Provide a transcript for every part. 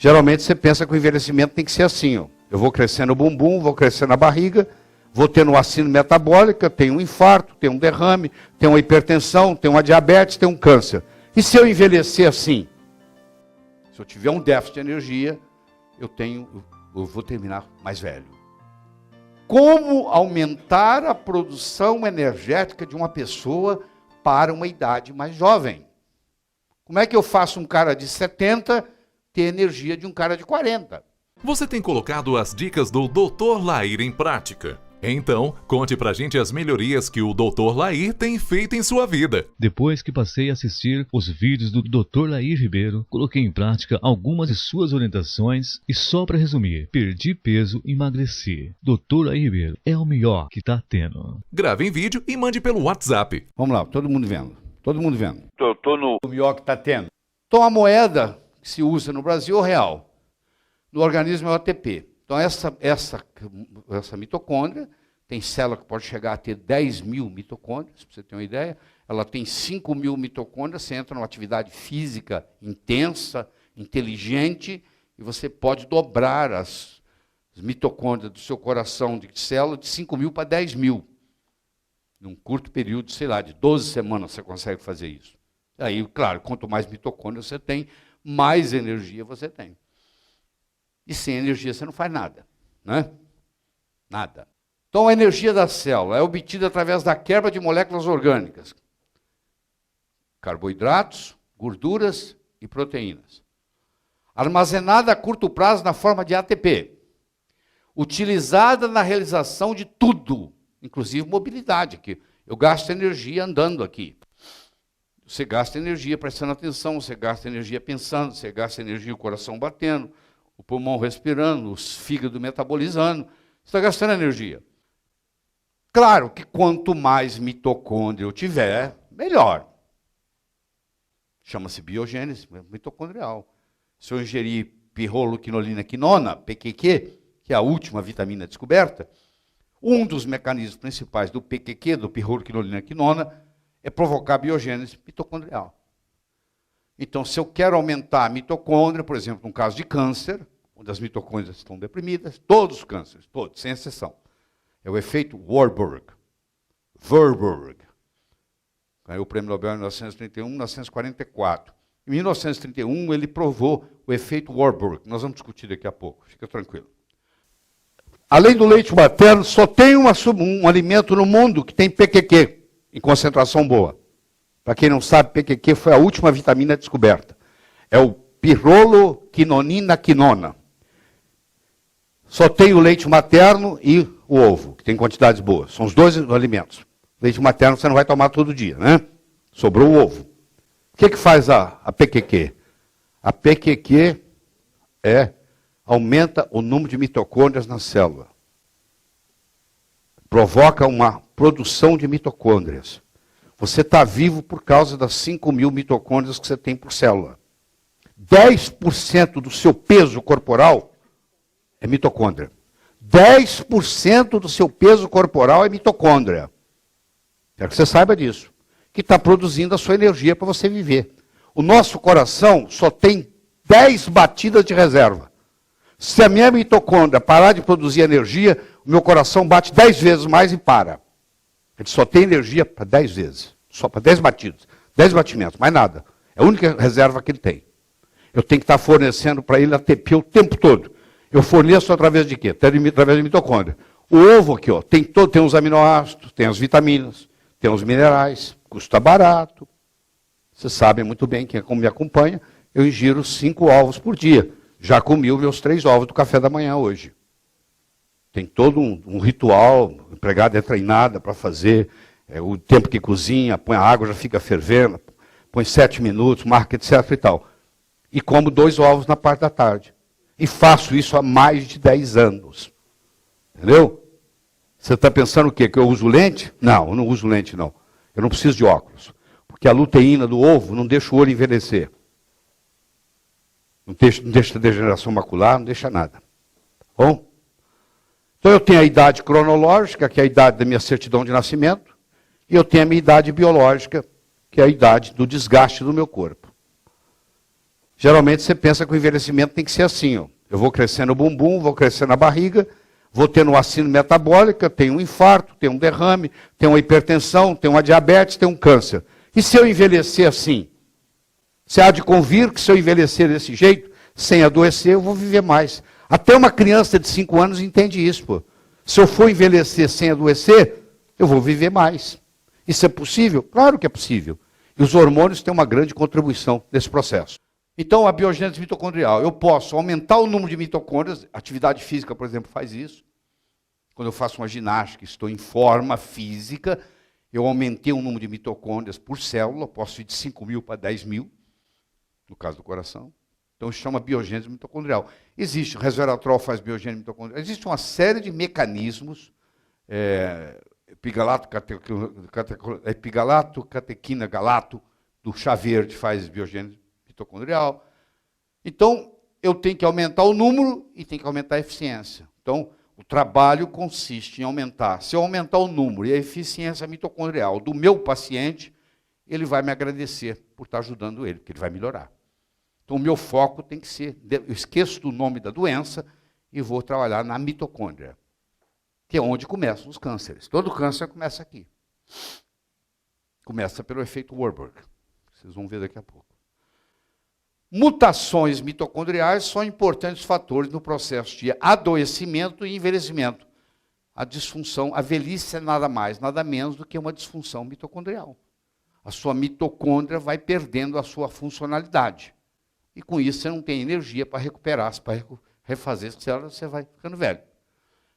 Geralmente você pensa que o envelhecimento tem que ser assim, ó. Eu vou crescendo o bumbum, vou crescendo a barriga, vou tendo uma síndrome metabólica, tenho um infarto, tenho um derrame, tenho uma hipertensão, tenho uma diabetes, tenho um câncer. E se eu envelhecer assim? Se eu tiver um déficit de energia, eu vou terminar mais velho. Como aumentar a produção energética de uma pessoa para uma idade mais jovem? Como é que eu faço um cara de 70 ter energia de um cara de 40? Você tem colocado as dicas do Dr. Lair em prática? Então, conte pra gente as melhorias que o Dr. Lair tem feito em sua vida. Depois que passei a assistir os vídeos do Dr. Lair Ribeiro, coloquei em prática algumas de suas orientações e só para resumir, perdi peso e emagreci. Dr. Lair Ribeiro é o melhor que tá tendo. Grave em vídeo e mande pelo WhatsApp. Vamos lá, todo mundo vendo. Todo mundo vendo. Tô no... O melhor que está tendo. Então a moeda que se usa no Brasil é o real. No organismo é o ATP. Então essa mitocôndria tem célula que pode chegar a ter 10 mil mitocôndrias, para você ter uma ideia. Ela tem 5 mil mitocôndrias, você entra numa atividade física intensa, inteligente, e você pode dobrar as mitocôndrias do seu coração de célula de 5 mil para 10 mil. Num curto período, sei lá, de 12 semanas você consegue fazer isso. Aí, claro, quanto mais mitocôndrias você tem, mais energia você tem. E sem energia você não faz nada, né? Nada. Então a energia da célula é obtida através da quebra de moléculas orgânicas. Carboidratos, gorduras e proteínas. Armazenada a curto prazo na forma de ATP. Utilizada na realização de tudo, inclusive mobilidade, que eu gasto energia andando aqui. Você gasta energia prestando atenção, você gasta energia pensando, você gasta energia o coração batendo, o pulmão respirando, os fígados metabolizando. Você está gastando energia. Claro que quanto mais mitocôndria eu tiver, melhor. Chama-se biogênese mitocondrial. Se eu ingerir pirroloquinolina quinona, PQQ, que é a última vitamina descoberta, um dos mecanismos principais do PQQ, do pirroloquinolina quinona, é provocar a biogênese mitocondrial. Então, se eu quero aumentar a mitocôndria, por exemplo, num caso de câncer, onde as mitocôndrias estão deprimidas, todos os cânceres, todos, sem exceção, é o efeito Warburg. Ganhou o prêmio Nobel em 1931, 1944. Em 1931, ele provou o efeito Warburg. Nós vamos discutir daqui a pouco, fica tranquilo. Além do leite materno, só tem um alimento no mundo que tem PQQ, em concentração boa. Para quem não sabe, PQQ foi a última vitamina descoberta. É o pirroloquinonina quinona. Só tem o leite materno e o ovo, que tem quantidades boas. São os dois alimentos. Leite materno você não vai tomar todo dia, né? Sobrou o ovo. O que faz a PQQ? A PQQ aumenta o número de mitocôndrias na célula. Provoca uma produção de mitocôndrias. Você está vivo por causa das 5 mil mitocôndrias que você tem por célula. 10% do seu peso corporal é mitocôndria. 10% do seu peso corporal é mitocôndria. Quero que você saiba disso. Que está produzindo a sua energia para você viver. O nosso coração só tem 10 batidas de reserva. Se a minha mitocôndria parar de produzir energia, o meu coração bate 10 vezes mais e para. Ele só tem energia para 10 vezes. Só para 10 batidos. 10 batimentos, mais nada. É a única reserva que ele tem. Eu tenho que estar fornecendo para ele ATP o tempo todo. Eu forneço através de quê? Através de mitocôndria. O ovo aqui, ó, tem os aminoácidos, tem as vitaminas, tem os minerais, custa barato. Vocês sabem muito bem, quem me acompanha, eu ingiro 5 ovos por dia. Já comi os meus 3 ovos do café da manhã hoje. Tem todo um ritual, o empregado é treinado para fazer, o tempo que cozinha, põe a água, já fica fervendo, põe 7 minutos, marca, etc. e tal. E como 2 ovos na parte da tarde. E faço isso há mais de 10 anos. Entendeu? Você está pensando o quê? Que eu uso lente? Não, eu não uso lente, não. Eu não preciso de óculos. Porque a luteína do ovo não deixa o olho envelhecer. Não deixa degeneração macular, não deixa nada. Bom? Então eu tenho a idade cronológica, que é a idade da minha certidão de nascimento, e eu tenho a minha idade biológica, que é a idade do desgaste do meu corpo. Geralmente você pensa que o envelhecimento tem que ser assim, ó. Eu vou crescendo o bumbum, vou crescendo a barriga, vou tendo uma síndrome metabólica, tenho um infarto, tenho um derrame, tenho uma hipertensão, tenho uma diabetes, tenho um câncer. E se eu envelhecer assim? Você há de convir que se eu envelhecer desse jeito, sem adoecer, eu vou viver mais. Até uma criança de 5 anos entende isso, pô. Se eu for envelhecer sem adoecer, eu vou viver mais. Isso é possível? Claro que é possível. E os hormônios têm uma grande contribuição nesse processo. Então, a biogênese mitocondrial. Eu posso aumentar o número de mitocôndrias, atividade física, por exemplo, faz isso. Quando eu faço uma ginástica, estou em forma física, eu aumentei o número de mitocôndrias por célula, posso ir de 5.000 para 10.000, no caso do coração. Então, isso chama biogênese mitocondrial. Existe, o resveratrol faz biogênese mitocondrial. Existe uma série de mecanismos, epigalato-catequina galato, do chá verde faz biogênese mitocondrial. Então, eu tenho que aumentar o número e tenho que aumentar a eficiência. Então, o trabalho consiste em aumentar. Se eu aumentar o número e a eficiência mitocondrial do meu paciente, ele vai me agradecer por estar ajudando ele, porque ele vai melhorar. Então, o meu foco tem que ser, eu esqueço do nome da doença e vou trabalhar na mitocôndria, que é onde começam os cânceres. Todo câncer começa aqui. Começa pelo efeito Warburg. Vocês vão ver daqui a pouco. Mutações mitocondriais são importantes fatores no processo de adoecimento e envelhecimento. A disfunção, a velhice é nada mais, nada menos do que uma disfunção mitocondrial. A sua mitocôndria vai perdendo a sua funcionalidade. E com isso você não tem energia para recuperar, para refazer as células, você vai ficando velho.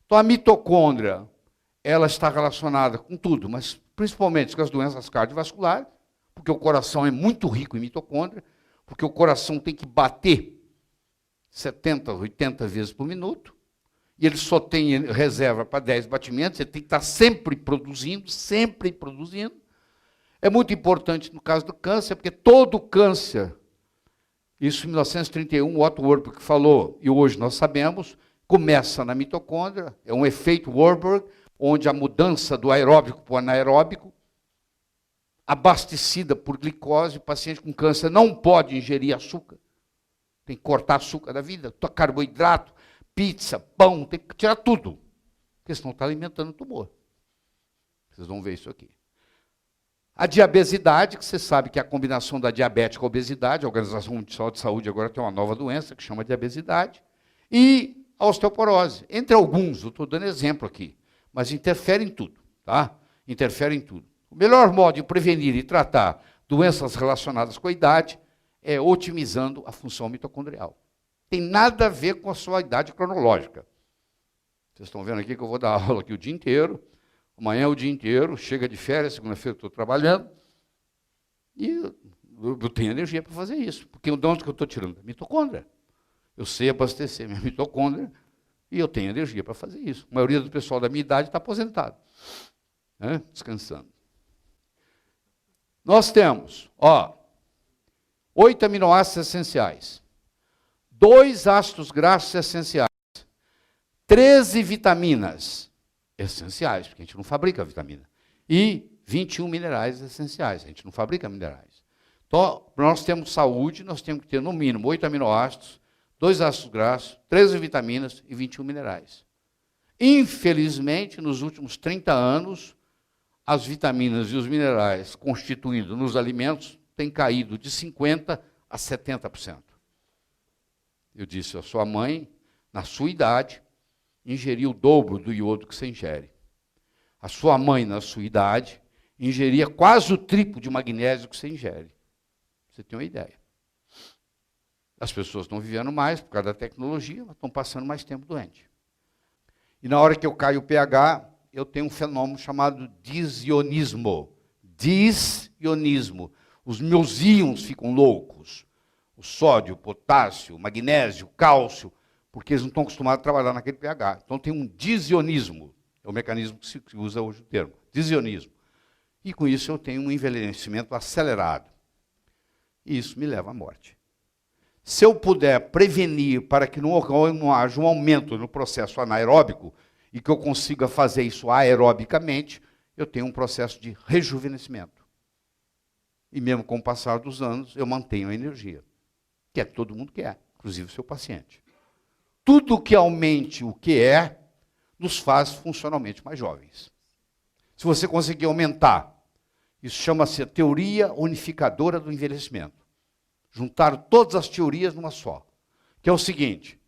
Então a mitocôndria, ela está relacionada com tudo, mas principalmente com as doenças cardiovasculares, porque o coração é muito rico em mitocôndria, porque o coração tem que bater 70, 80 vezes por minuto, e ele só tem reserva para 10 batimentos, ele tem que estar sempre produzindo, sempre produzindo. É muito importante no caso do câncer, porque todo câncer, isso em 1931, o Otto Warburg falou, e hoje nós sabemos, começa na mitocôndria, é um efeito Warburg, onde a mudança do aeróbico para o anaeróbico, abastecida por glicose, o paciente com câncer não pode ingerir açúcar, tem que cortar açúcar da vida, carboidrato, pizza, pão, tem que tirar tudo, porque senão está alimentando o tumor. Vocês vão ver isso aqui. A diabesidade, que você sabe que é a combinação da diabetes com a obesidade, a Organização Mundial de Saúde agora tem uma nova doença que chama diabesidade, e a osteoporose, entre alguns, eu estou dando exemplo aqui, mas interfere em tudo, tá? Interfere em tudo. O melhor modo de prevenir e tratar doenças relacionadas com a idade é otimizando a função mitocondrial. Tem nada a ver com a sua idade cronológica. Vocês estão vendo aqui que eu vou dar aula aqui o dia inteiro, amanhã o dia inteiro, chega de férias, segunda-feira eu estou trabalhando, e eu tenho energia para fazer isso. Porque de onde que eu estou tirando? Da mitocôndria. Eu sei abastecer minha mitocôndria e eu tenho energia para fazer isso. A maioria do pessoal da minha idade está aposentado, né? Descansando. Nós temos, 8 aminoácidos essenciais, 2 ácidos graxos essenciais, 13 vitaminas essenciais, porque a gente não fabrica vitamina, e 21 minerais essenciais, a gente não fabrica minerais. Então, para nós termos saúde, nós temos que ter no mínimo 8 aminoácidos, 2 ácidos graxos, 13 vitaminas e 21 minerais. Infelizmente, nos últimos 30 anos, as vitaminas e os minerais constituídos nos alimentos têm caído de 50% a 70%. Eu disse, a sua mãe, na sua idade, ingeria o dobro do iodo que você ingere. A sua mãe, na sua idade, ingeria quase o triplo de magnésio que você ingere. Você tem uma ideia. As pessoas estão vivendo mais por causa da tecnologia, mas estão passando mais tempo doente. E na hora que eu caio o pH, eu tenho um fenômeno chamado disionismo. Disionismo. Os meus íons ficam loucos. O sódio, o potássio, o magnésio, o cálcio, porque eles não estão acostumados a trabalhar naquele pH. Então tem um disionismo. É o mecanismo que se usa hoje o termo. Disionismo. E com isso eu tenho um envelhecimento acelerado. E isso me leva à morte. Se eu puder prevenir para que não haja um aumento no processo anaeróbico e que eu consiga fazer isso aerobicamente, eu tenho um processo de rejuvenescimento. E mesmo com o passar dos anos, eu mantenho a energia. Que todo mundo quer, inclusive o seu paciente. Tudo que aumente o que nos faz funcionalmente mais jovens. Se você conseguir aumentar, isso chama-se a teoria unificadora do envelhecimento. Juntar todas as teorias numa só. Que é o seguinte,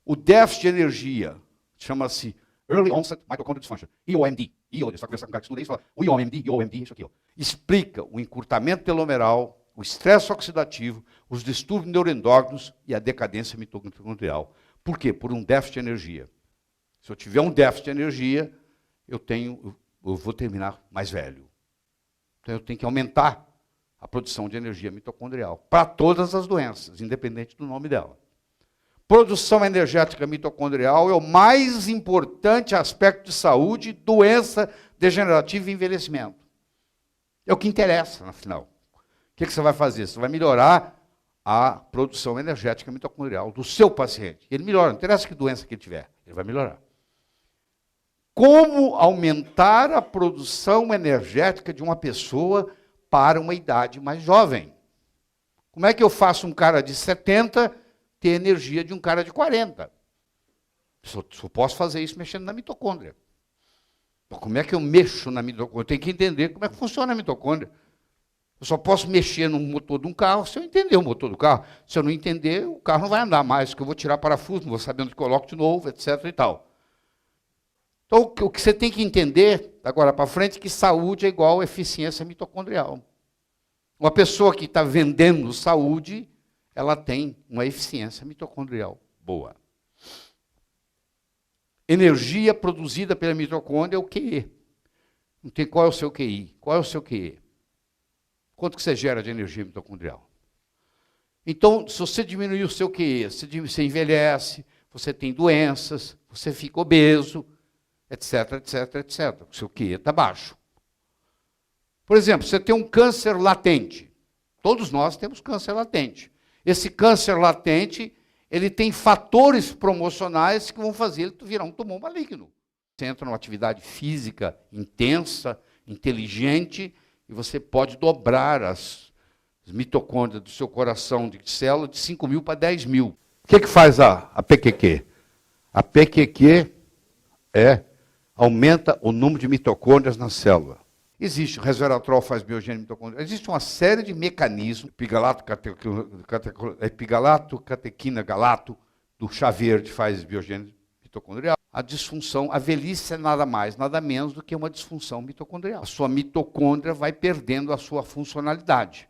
o déficit de energia chama-se Early Onset Mitochondrial Dysfunction, EOMD. Você vai conversar com um cara que estuda isso, fala, o EOMD, isso aqui. Ó. Explica o encurtamento telomeral, o estresse oxidativo, os distúrbios neuroendócrinos e a decadência mitocondrial. Por quê? Por um déficit de energia. Se eu tiver um déficit de energia, eu vou terminar mais velho. Então eu tenho que aumentar a produção de energia mitocondrial para todas as doenças, independente do nome dela. Produção energética mitocondrial é o mais importante aspecto de saúde, doença degenerativa e envelhecimento. É o que interessa, no final. O que você vai fazer? Você vai melhorar a produção energética mitocondrial do seu paciente. Ele melhora, não interessa que doença que ele tiver, ele vai melhorar. Como aumentar a produção energética de uma pessoa para uma idade mais jovem? Como é que eu faço um cara de 70 ter energia de um cara de 40? Só posso fazer isso mexendo na mitocôndria. Então, como é que eu mexo na mitocôndria? Eu tenho que entender como é que funciona a mitocôndria. Eu só posso mexer no motor de um carro se eu entender o motor do carro. Se eu não entender, o carro não vai andar mais, porque eu vou tirar parafuso, não vou saber onde coloco de novo, etc. e tal. Então, o que você tem que entender, agora para frente, é que saúde é igual a eficiência mitocondrial. Uma pessoa que está vendendo saúde, ela tem uma eficiência mitocondrial boa. Energia produzida pela mitocôndria é o QE. Não tem qual é o seu QI? Qual é o seu QE? Quanto que você gera de energia mitocondrial? Então, se você diminuir o seu QE, você envelhece, você tem doenças, você fica obeso, etc, etc, etc. O seu QE está baixo. Por exemplo, você tem um câncer latente. Todos nós temos câncer latente. Esse câncer latente, ele tem fatores promocionais que vão fazer ele virar um tumor maligno. Você entra numa atividade física intensa, inteligente, e você pode dobrar as mitocôndrias do seu coração de célula de 5.000 para 10.000. O que faz a PQQ? A PQQ aumenta o número de mitocôndrias na célula. Existe, o resveratrol faz biogênese mitocondrial. Existe uma série de mecanismos, epigalato-catequina galato, do chá verde faz biogênese mitocondrial. A disfunção, a velhice é nada mais, nada menos do que uma disfunção mitocondrial. A sua mitocôndria vai perdendo a sua funcionalidade.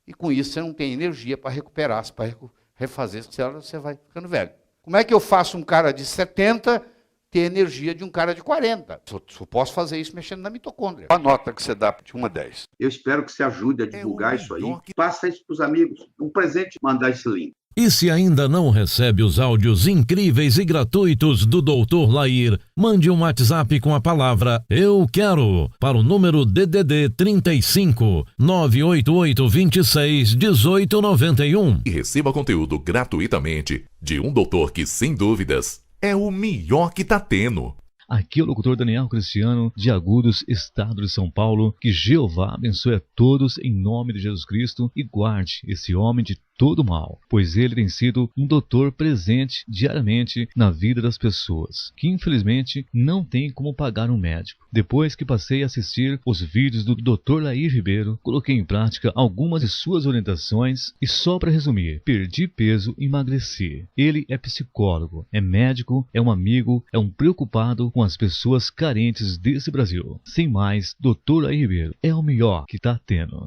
E com isso você não tem energia para recuperar, para refazer as células, você vai ficando velho. Como é que eu faço um cara de 70 ter energia de um cara de 40? Só posso fazer isso mexendo na mitocôndria. A nota que você dá de 1 a 10. Eu espero que você ajude a divulgar isso aí. Passa isso para os amigos. Um presente, mandar esse link. E se ainda não recebe os áudios incríveis e gratuitos do Dr. Lair, mande um WhatsApp com a palavra "Eu quero" para o número DDD 35 988 26 1891. E receba conteúdo gratuitamente de um doutor que, sem dúvidas, é o melhor que tá tendo. Aqui é o locutor Daniel Cristiano, de Agudos, estado de São Paulo. Que Jeová abençoe a todos em nome de Jesus Cristo e guarde esse homem de todo mal, pois ele tem sido um doutor presente diariamente na vida das pessoas, que infelizmente não tem como pagar um médico. Depois que passei a assistir os vídeos do Dr. Lair Ribeiro, coloquei em prática algumas de suas orientações e, só para resumir, perdi peso e emagreci. Ele é psicólogo, é médico, é um amigo, é um preocupado com as pessoas carentes desse Brasil. Sem mais, Dr. Lair Ribeiro é o melhor que está tendo.